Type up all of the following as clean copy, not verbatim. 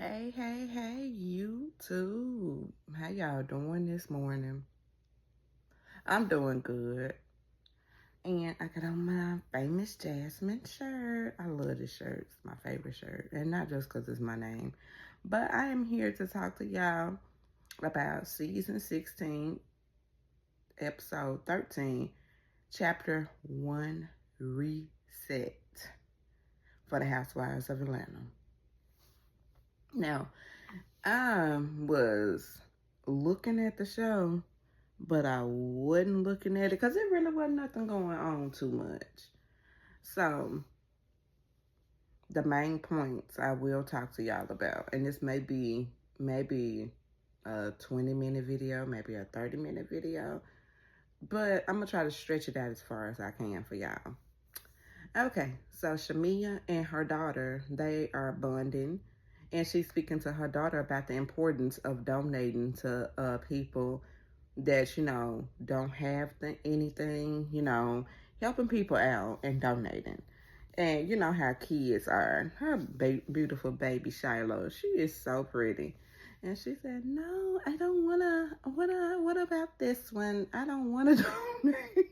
Hey, YouTube. How y'all doing this morning? I'm doing good. And I got on my famous Jasmine shirt. I love this shirt. It's my favorite shirt. And not just because it's my name. But I am here to talk to y'all about season 16, episode 13, chapter 1, Reset for the Housewives of Atlanta. Now, I was looking at the show, but I wasn't looking at it because it really wasn't nothing going on too much. So, the main points I will talk to y'all about, and this may be maybe a 20-minute video, maybe a 30-minute video, but I'm going to try to stretch it out as far as I can for y'all. Okay, so Shamia and her daughter, they are bonding. And she's speaking to her daughter about the importance of donating to people that, don't have anything, helping people out and donating. And you know how kids are. Her beautiful baby Shiloh, she is so pretty. And she said, no, I don't want to, what about this one? I don't want to donate.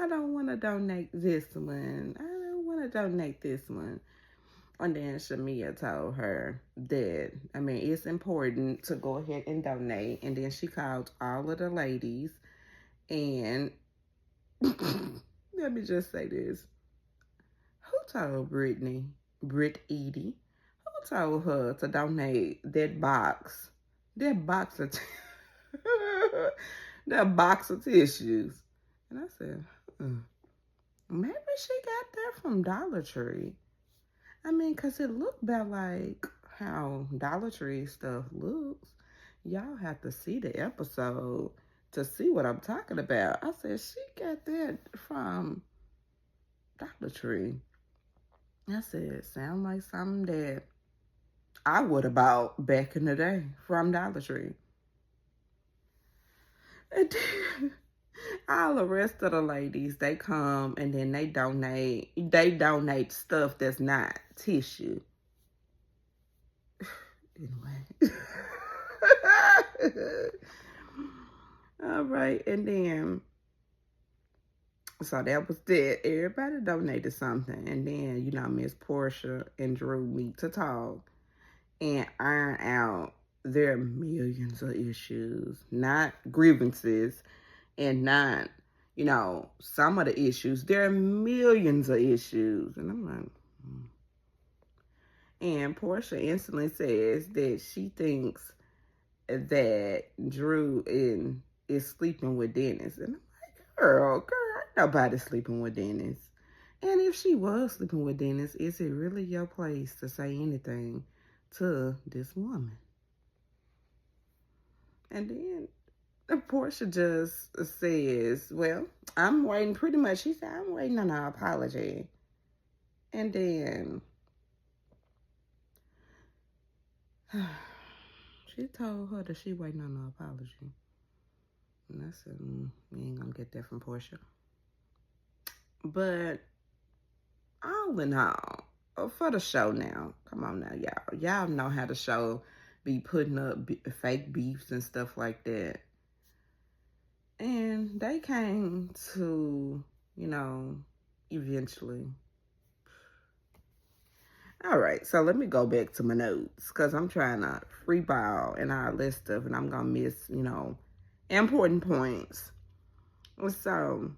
I don't want to donate this one. I don't want to donate this one. And then Shamia told her that, it's important to go ahead and donate. And then she called all of the ladies. And let me just say this. Who told Britt Edie, who told her to donate that box of, that box of tissues? And I said, maybe she got that from Dollar Tree. Because it looked about like how Dollar Tree stuff looks. Y'all have to see the episode to see what I'm talking about. I said, she got that from Dollar Tree. I said, sound like something that I would have bought back in the day from Dollar Tree. And then all the rest of the ladies, they come and then they donate stuff that's not tissue. Anyway. All right, and then so that was that. Everybody donated something, and then Miss Portia and Drew meet to talk and iron out their millions of issues, not grievances, and not some of the issues. There are millions of issues, and I'm like. And Portia instantly says that she thinks that Drew is sleeping with Dennis. And I'm like, girl, ain't nobody sleeping with Dennis. And if she was sleeping with Dennis, is it really your place to say anything to this woman? And then Portia just says, well, I'm waiting pretty much. She said, I'm waiting on her apology. And then she told her that she waiting on an apology. And I said, we ain't gonna get that from Portia. But all in all, for the show now, come on now, y'all. Y'all know how the show be putting up fake beefs and stuff like that. And they came to, eventually. All right, so let me go back to my notes because I'm trying to freeball and all this stuff, and I'm going to miss, important points. So,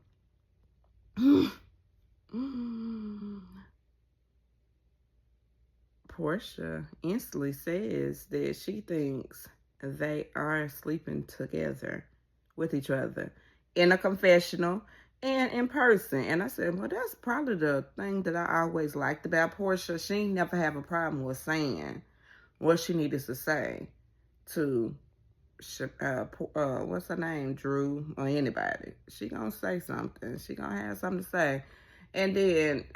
Portia instantly says that she thinks they are sleeping together with each other in a confessional and in person. And I said, well, that's probably the thing that I always liked about Portia. She never have a problem with saying what she needed to say to, what's her name, Drew, or anybody. She gonna say something. She gonna have something to say. And then,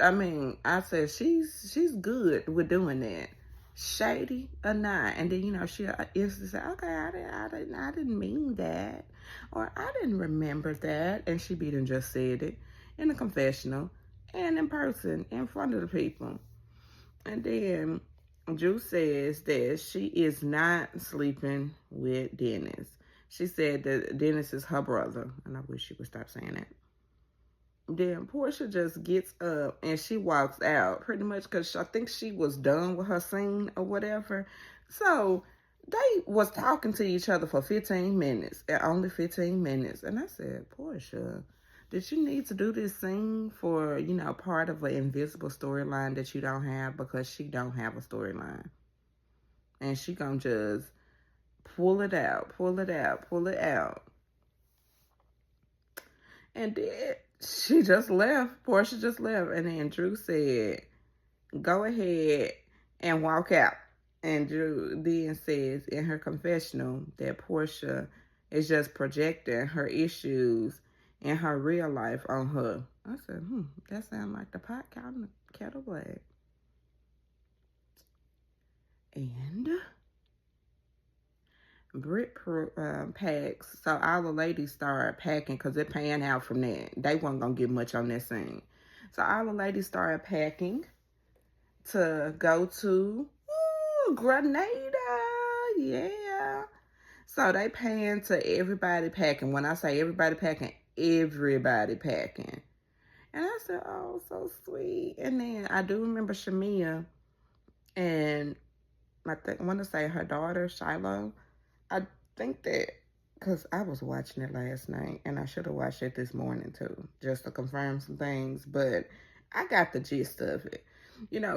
I said, she's good with doing that. Shady or not. And then, she instantly said, okay, I didn't mean that. Or I didn't remember that. And she beat and just said it in a confessional and in person in front of the people. And then Drew says that she is not sleeping with Dennis. She said that Dennis is her brother, and I wish she would stop saying that. Then Portia just gets up and she walks out pretty much because I think she was done with her scene or whatever. So they was talking to each other for 15 minutes, and only 15 minutes. And I said, Portia, did you need to do this scene for, part of an invisible storyline that you don't have? Because she don't have a storyline. And she gonna just pull it out, pull it out, pull it out. And then she just left. Portia just left. And then Drew said, go ahead and walk out. And Drew then says in her confessional that Portia is just projecting her issues in her real life on her. I said, that sounds like the pot kettle black. And Britt packs, so all the ladies started packing because it panned out from that. They weren't going to get much on that scene. So all the ladies started packing to go to Grenada. Yeah. So they paying to everybody packing. When I say everybody packing, everybody packing. And I said, oh, so sweet. And then I do remember Shamia and I want to say her daughter, Shiloh. I think that, because I was watching it last night, and I should have watched it this morning too, just to confirm some things, but I got the gist of it.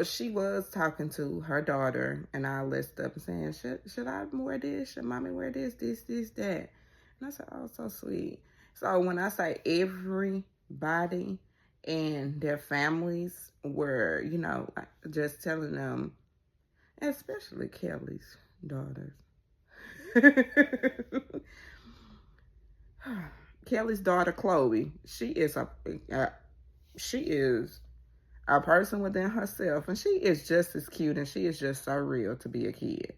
She was talking to her daughter and all this stuff and saying, should I wear this? Should mommy wear this, that? And I said, oh, so sweet. So when I say everybody and their families were, just telling them, especially Kelly's daughters, Kelly's daughter Chloe, she is a person within herself, and she is just as cute, and she is just so real to be a kid.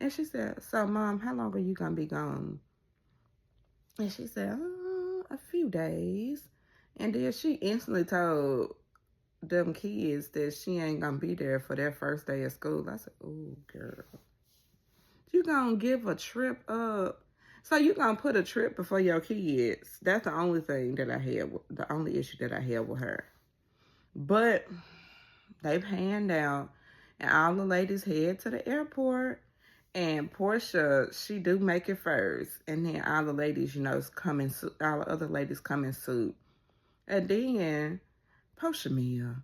And she said, so Mom, how long are you gonna be gone? And she said, a few days. And then she instantly told them kids that she ain't gonna be there for their first day of school. I said, oh girl, you gonna give a trip up? So you gonna put a trip before your kids? That's the only thing that I had, the only issue that I had with her. But they panned out, and all the ladies head to the airport. And Portia, she do make it first, and then all the ladies, come in suit. All the other ladies come in suit, and then Portia Mia.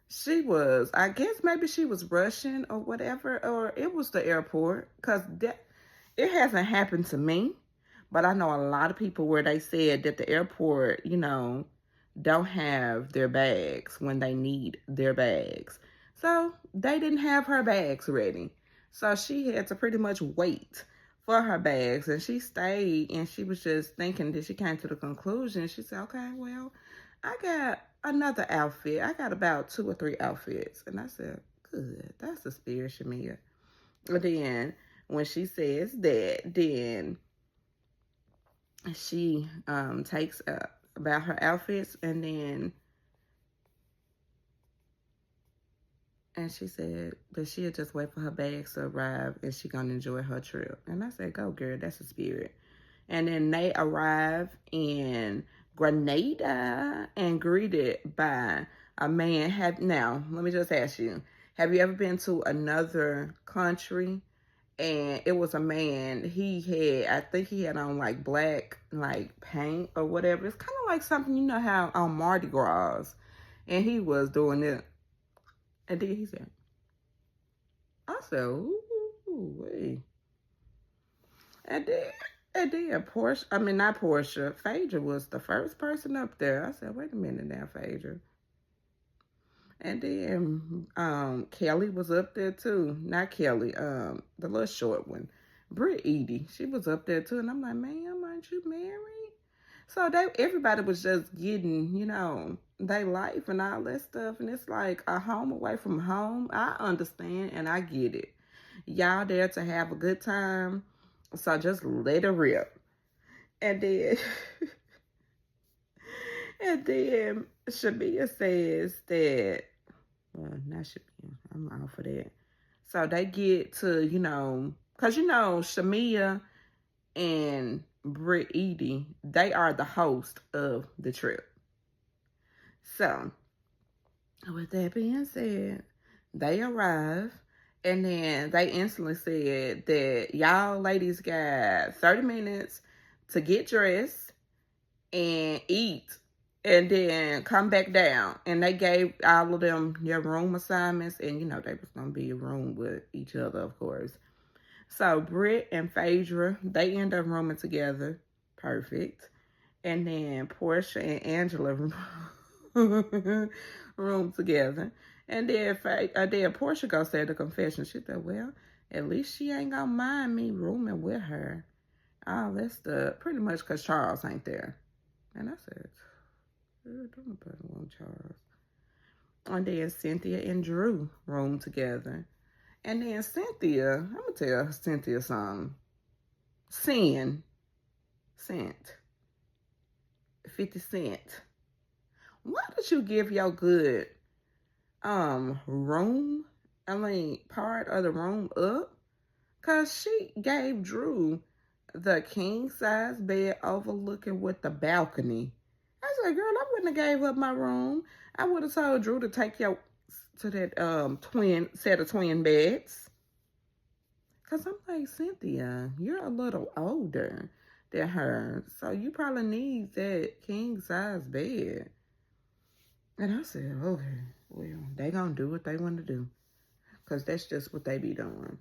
She was, I guess maybe she was rushing or whatever, or it was the airport, because it hasn't happened to me, but I know a lot of people where they said that the airport, don't have their bags when they need their bags. So they didn't have her bags ready. So she had to pretty much wait for her bags, and she stayed, and she was just thinking that she came to the conclusion. She said, okay, well, I got another outfit. I got about 2 or 3 outfits. And I said, good. That's the spirit, Shamia. But then when she says that, then she takes about her outfits, and she said that she'll just wait for her bags to arrive and she gonna enjoy her trip. And I said, go girl, that's the spirit. And then they arrive in Grenada and greeted by a man. Now, let me just ask you, have you ever been to another country and it was a man, I think he had on like black, like paint or whatever. It's kind of like something, how on Mardi Gras. And he was doing it. And then he said, I said, ooh, wait. And then Portia, not Portia, Phaedra was the first person up there. I said, wait a minute now, Phaedra. And then Kelly was up there too. Not Kelly, the little short one. Britt Edie, she was up there too. And I'm like, ma'am, aren't you married? So everybody was just getting, their life and all that stuff. And it's like a home away from home. I understand and I get it. Y'all there to have a good time. So just let it rip. And then, Shamia says that, well, not Shamia, I'm all for that. So they get to, because, Shamia and Britt Edie, they are the host of the trip. So, with that being said, they arrive and then they instantly said that y'all ladies got 30 minutes to get dressed and eat and then come back down. And they gave all of them their room assignments, and they was gonna be a room with each other, of course. So Britt and Phaedra, they end up rooming together. Perfect. And then Portia and Angela room together. And then Portia goes say the confession. She said, well, at least she ain't gonna mind me rooming with her. Oh, that's pretty much because Charles ain't there. And I said, don't nobody want Charles. And then Cynthia and Drew room together. And then Cynthia, I'm going to tell Cynthia something. Cent. 50 Cent. Why did you give your good room, part of the room up? Because she gave Drew the king size bed overlooking with the balcony. I said, girl, I wouldn't have gave up my room. I would have told Drew to take you to that twin set of twin beds. Because I'm like, Cynthia, you're a little older than her, so you probably need that king size bed. And I said, okay, well, they gonna do what they want to do, because that's just what they be doing.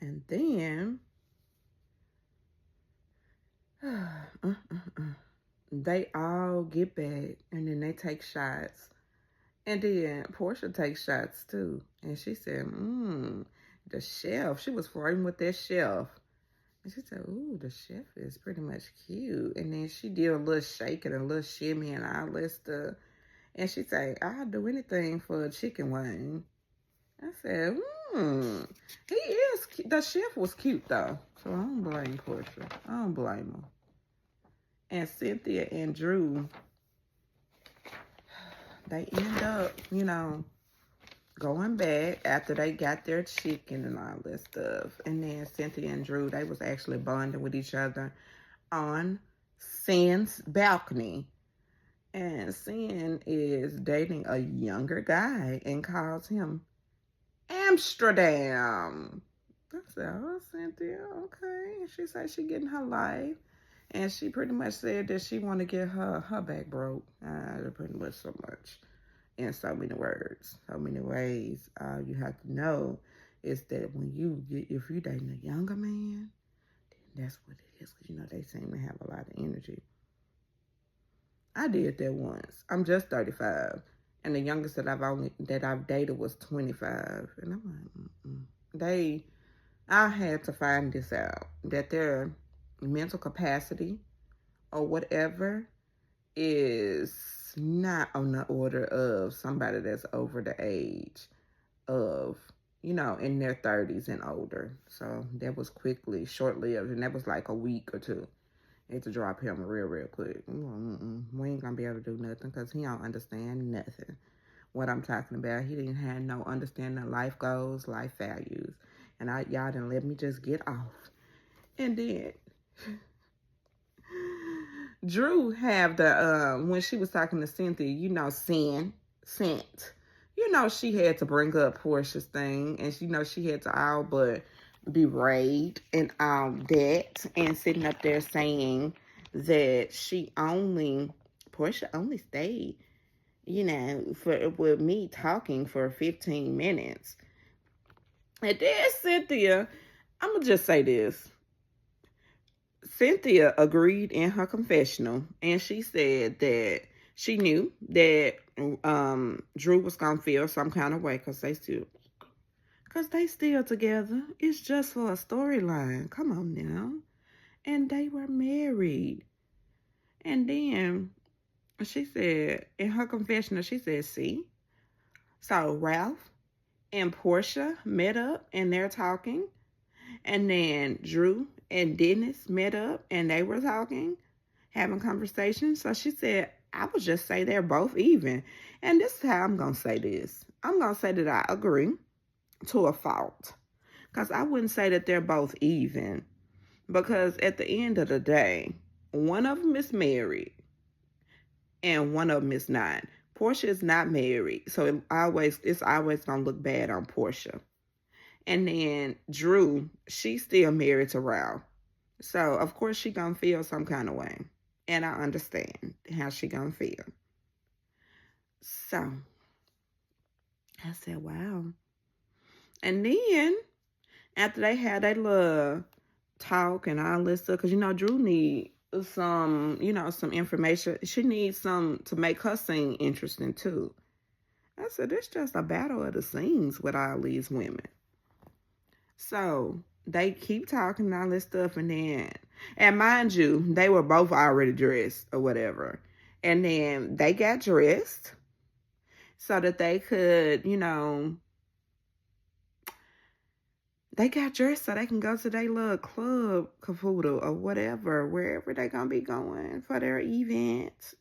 And then they all get back, and then they take shots. And then Portia takes shots too. And she said, the chef. She was flirting with that chef. And she said, ooh, the chef is pretty much cute. And then she did a little shaking, a little shimmy and all that stuff. And she said, I'll do anything for a chicken wing. I said, he is, the chef was cute though. So I don't blame Portia. I don't blame her. And Cynthia and Drew, they end up, going back after they got their chicken and all that stuff. And then Cynthia and Drew, they was actually bonding with each other on Sin's balcony. And Sin is dating a younger guy and calls him Amsterdam. I said, oh, Cynthia, okay. And she said she getting her life. And she pretty much said that she want to get her back broke. Pretty much so much. In so many words, so many ways. All you have to know is that if you're dating a younger man, then that's what it is. Because, they seem to have a lot of energy. I did that once. I'm just 35. And the youngest that I've dated was 25. And I'm like, I had to find this out. That their mental capacity or whatever is not on the order of somebody that's over the age of, in their 30s and older. So that was short-lived, and that was like a week or two. I had to drop him real quick. We ain't gonna be able to do nothing because he don't understand nothing. What I'm talking about, he didn't have no understanding of life goals, life values. And y'all didn't let me just get off. And then Drew have when she was talking to Cynthia, Scent. She had to bring up Portia's thing, and she had to all but berate and all that, and sitting up there saying that Portia only stayed, with me talking for 15 minutes. And then Cynthia, I'm gonna just say this. Cynthia agreed in her confessional, and she said that she knew that Drew was gonna feel some kind of way because they still together. It's just for a storyline. Come on now. And they were married. And then she said in her confessional, she said, see, so Ralph and Portia met up and they're talking. And then Drew and Dennis met up and they were talking, having conversations. So she said, I would just say they're both even. And this is how I'm going to say this. I'm going to say that I agree to a fault. Because I wouldn't say that they're both even. Because at the end of the day, one of them is married and one of them is not. Portia is not married, so it's always gonna look bad on Portia. And then Drew, she's still married to Ralph, so of course she gonna feel some kind of way, and I understand how she gonna feel. So I said, wow. And then after they had their little talk and all this stuff, because Drew need some, some information. She needs some to make her scene interesting too. I said, it's just a battle of the scenes with all these women. So they keep talking and all this stuff, and mind you, they were both already dressed or whatever. And then they got dressed so that they could, they got dressed so they can go to their little club caboodle or whatever, wherever they gonna be going for their events.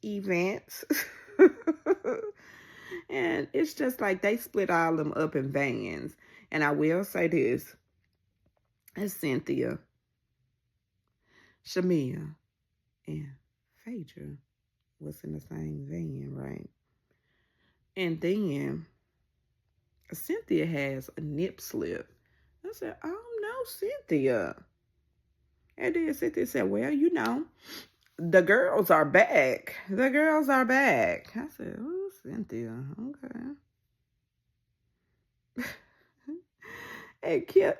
And it's just like they split all them up in vans. And I will say this, it's Cynthia, Shamia, and Phaedra was in the same van, right? And then Cynthia has a nip slip. I said, oh no, Cynthia. And then Cynthia said, well, the girls are back. The girls are back. I said, oh, Cynthia, okay.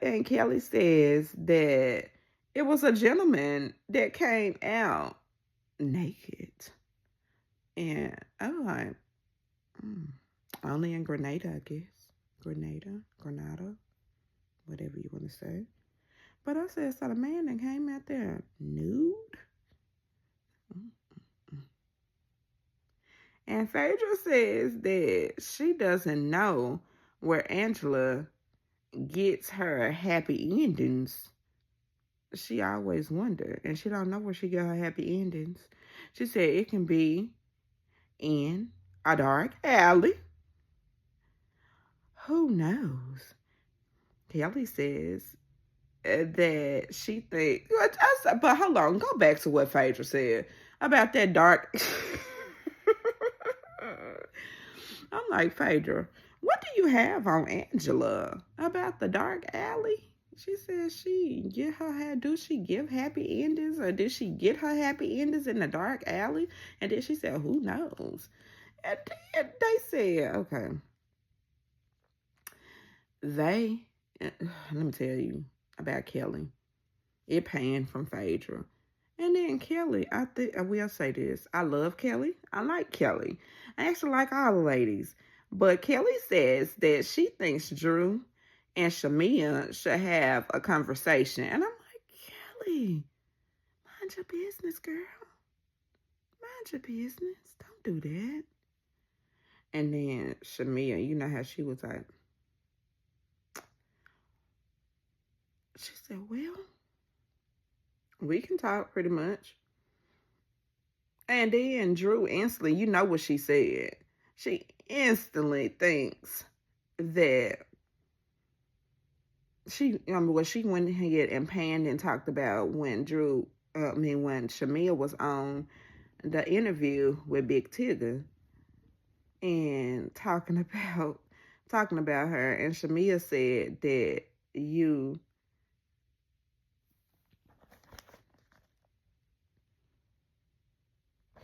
And Kelly says that it was a gentleman that came out naked. And I was like, only in Grenada, I guess. Grenada, whatever you want to say. But I said, so the man that came out there nude? And Phaedra says that she doesn't know where Angela gets her happy endings. She always wondered, and she don't know where she get her happy endings. She said it can be in a dark alley. Who knows? Kelly says that she thinks, but hold on, go back to what Phaedra said about that dark. I'm like, Phaedra, what do you have on Angela about the dark alley? She said do she give happy endings, or did she get her happy endings in the dark alley? And then she said, who knows? And then they said, okay, let me tell you about Kelly. It panned from Phaedra. And then Kelly, I will say this. I love Kelly. I like Kelly. I actually like all the ladies. But Kelly says that she thinks Drew and Shamia should have a conversation. And I'm like, Kelly, mind your business, girl. Mind your business. Don't do that. And then Shamia, you know how she was like, she said, well, we can talk pretty much. And then Drew instantly, you know what she said. She instantly thinks that she went ahead and panned and talked about when when Shamia was on the interview with Big Tigger and talking about her. And Shamia said that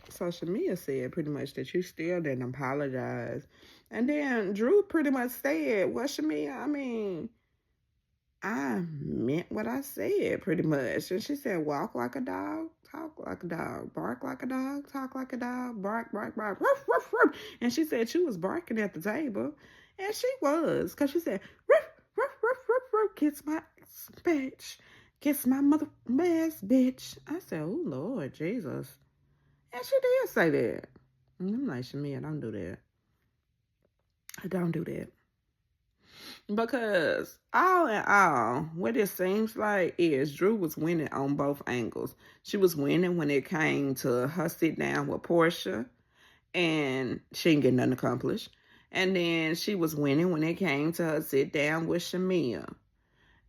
So Shamia said pretty much that you still didn't apologize. And then Drew pretty much said, well, Shamia, I meant what I said pretty much. And she said, walk like a dog, talk like a dog, bark like a dog, talk like a dog, bark, bark, bark, ruff, ruff, ruff. And she said she was barking at the table. And she was, because she said, ruff, ruff, ruff, ruff, ruff, kiss my bitch, kiss my mother ass bitch. I said, oh, Lord Jesus. And she did say that. And I'm like, Shamia, don't do that. Don't do that. Because all in all, what it seems like is Drew was winning on both angles. She was winning when it came to her sit down with Portia. and she didn't get nothing accomplished. And then she was winning when it came to her sit down with Shamia.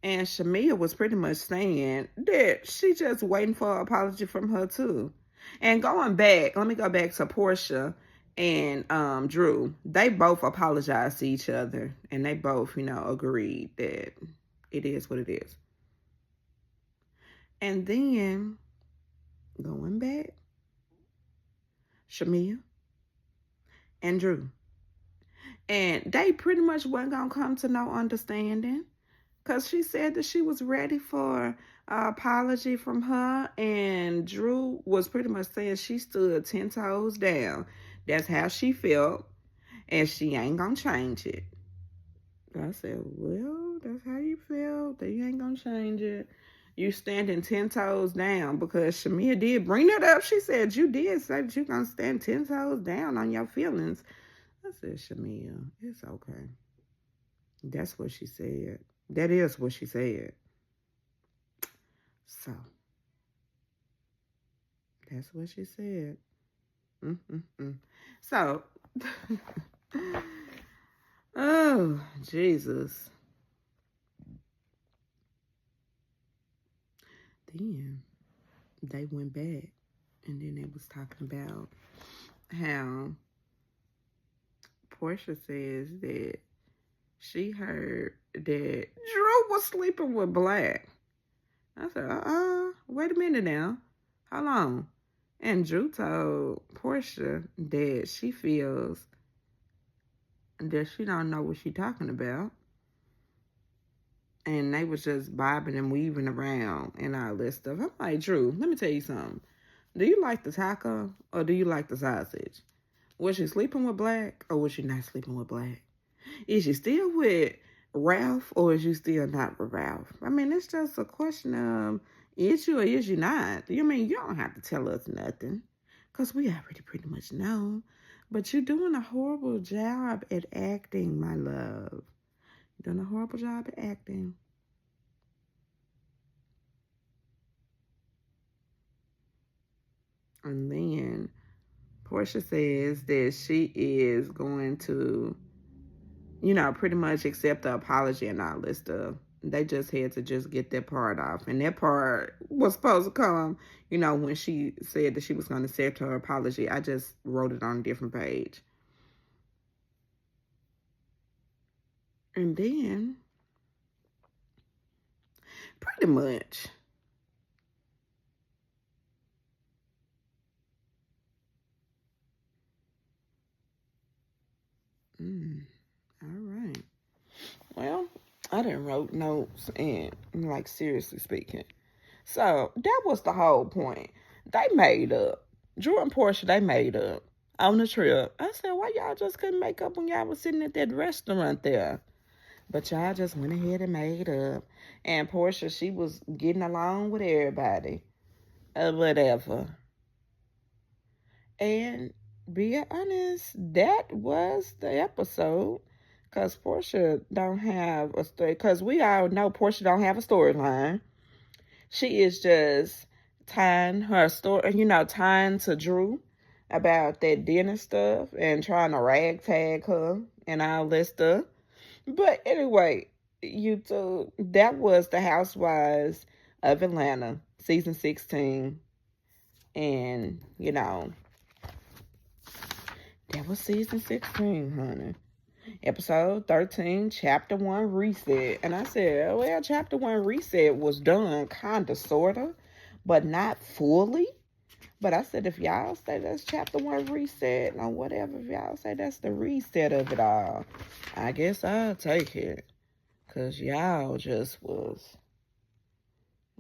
And Shamia was pretty much saying that she just waiting for an apology from her too. And going back, let me go back to Portia and Drew. They both apologized to each other, and they both, agreed that it is what it is. And then going back, Shamia and Drew. And they pretty much wasn't gonna come to no understanding. Because she said that she was ready for an apology from her, and Drew was pretty much saying she stood 10 toes down. That's how she felt, and she ain't gonna change it. I said, well, that's how you feel. That you ain't gonna change it. You standing 10 toes down, because Shamia did bring that up. She said you did say that you gonna stand 10 toes down on your feelings. I said, Shamia, it's okay. That's what she said. That is what she said. So, that's what she said. So, oh, Jesus. Then they went back, and then they was talking about how Portia says that she heard that Drew was sleeping with Black. I said, wait a minute now. Hold on. And Drew told Portia that she feels that she don't know what she talking about. And they was just bobbing and weaving around and all this stuff. I'm like, Drew, let me tell you something. Do you like the taco or do you like the sausage? Was she sleeping with Black or was she not sleeping with Black? Is she still with Ralph or is you still not with Ralph? I mean, it's just a question of, is you or is you not? You mean, you don't have to tell us nothing, because we already pretty much know. But you're doing a horrible job at acting, my love. You're doing a horrible job at acting. And then Portia says that she is going to, pretty much accept the apology and all this stuff. They just had to just get that part off. And that part was supposed to come, when she said that she was going to accept her apology. I just wrote it on a different page. And then, pretty much, all right. Well, I didn't wrote notes and, seriously speaking. So, that was the whole point. They made up. Drew and Portia, they made up on the trip. I said, why y'all just couldn't make up when y'all was sitting at that restaurant there? But y'all just went ahead and made up. And Portia, she was getting along with everybody. Whatever. And be honest, that was the episode. Because Portia don't have a story. Because we all know Portia don't have a storyline. She is just tying her story, tying to Drew about that dinner stuff and trying to ragtag her and all that stuff. But anyway, YouTube, that was the Housewives of Atlanta, season 16. And, that was season 16, honey. Episode 13, Chapter 1 Reset. And I said, well, Chapter 1 Reset was done kind of, sort of, but not fully. But I said, if y'all say that's Chapter 1 Reset or whatever, if y'all say that's the reset of it all, I guess I'll take it. Because y'all just was.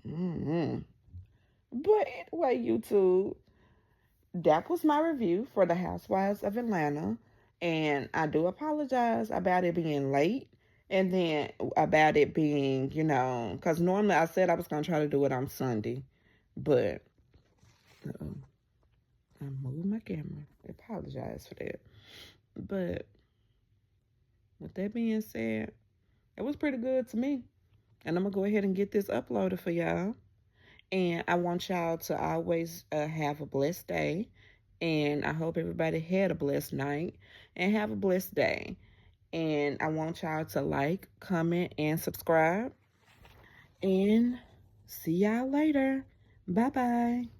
But anyway, YouTube, that was my review for the Housewives of Atlanta. And I do apologize about it being late. And then about it being, because normally I said I was going to try to do it on Sunday. But I moved my camera. I apologize for that. But with that being said, it was pretty good to me. And I'm going to go ahead and get this uploaded for y'all. And I want y'all to always have a blessed day. And I hope everybody had a blessed night and have a blessed day. And I want y'all to like, comment, and subscribe. And see y'all later. Bye-bye.